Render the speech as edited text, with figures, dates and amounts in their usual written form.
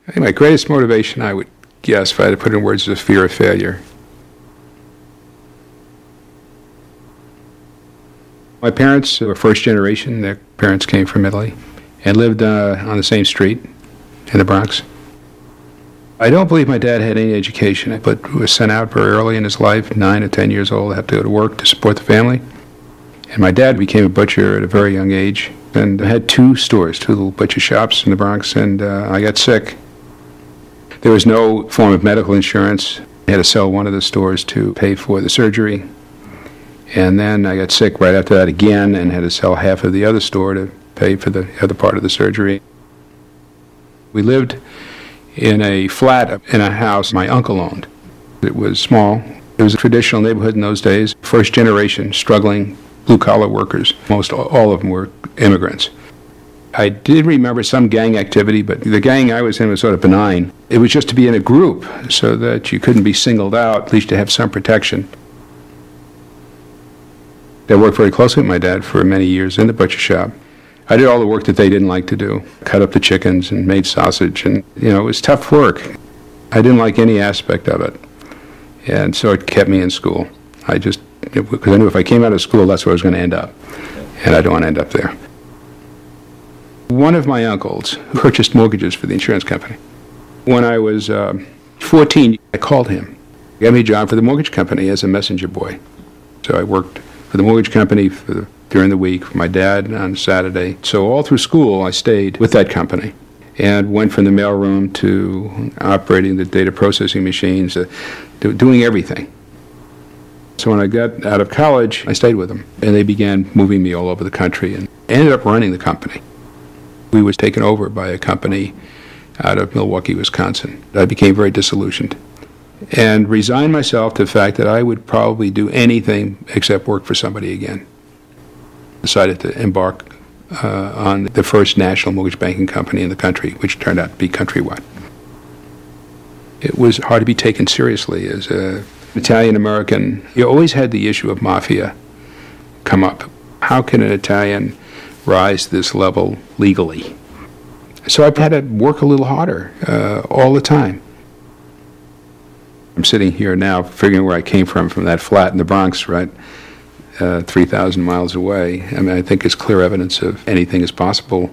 I think my greatest motivation, I would guess, if I had to put it in words, is a fear of failure. My parents were first generation. Their parents came from Italy and lived on the same street in the Bronx. I don't believe my dad had any education, but was sent out very early in his life, 9 or 10 years old, had to go to work to support the family. And my dad became a butcher at a very young age and had 2 stores, 2 little butcher shops in the Bronx, and I got sick. There was no form of medical insurance. I had to sell one of the stores to pay for the surgery. And then I got sick right after that again and had to sell half of the other store to pay for the other part of the surgery. We lived in a flat in a house my uncle owned. It was small. It was a traditional neighborhood in those days. First generation, struggling blue-collar workers. Most all of them were immigrants. I did remember some gang activity, but the gang I was in was sort of benign. It was just to be in a group so that you couldn't be singled out, at least to have some protection. I worked very closely with my dad for many years in the butcher shop. I did all the work that they didn't like to do. Cut up the chickens and made sausage, and it was tough work. I didn't like any aspect of it, and so it kept me in school. Because I knew if I came out of school, that's where I was going to end up, and I don't want to end up there. One of my uncles purchased mortgages for the insurance company. When I was 14, I called him. He got me a job for the mortgage company as a messenger boy. So I worked for the mortgage company during the week, for my dad on Saturday. So all through school, I stayed with that company and went from the mailroom to operating the data processing machines, doing everything. So when I got out of college, I stayed with them, and they began moving me all over the country and ended up running the company. We was taken over by a company out of Milwaukee, Wisconsin. I became very disillusioned and resigned myself to the fact that I would probably do anything except work for somebody again. Decided to embark on the first national mortgage banking company in the country, which turned out to be Countrywide. It was hard to be taken seriously as an Italian-American. You always had the issue of mafia come up. How can an Italian rise to this level legally? So I had to work a little harder all the time. I'm sitting here now figuring where I came from that flat in the Bronx, right, 3,000 miles away. I mean, I think it's clear evidence of anything is possible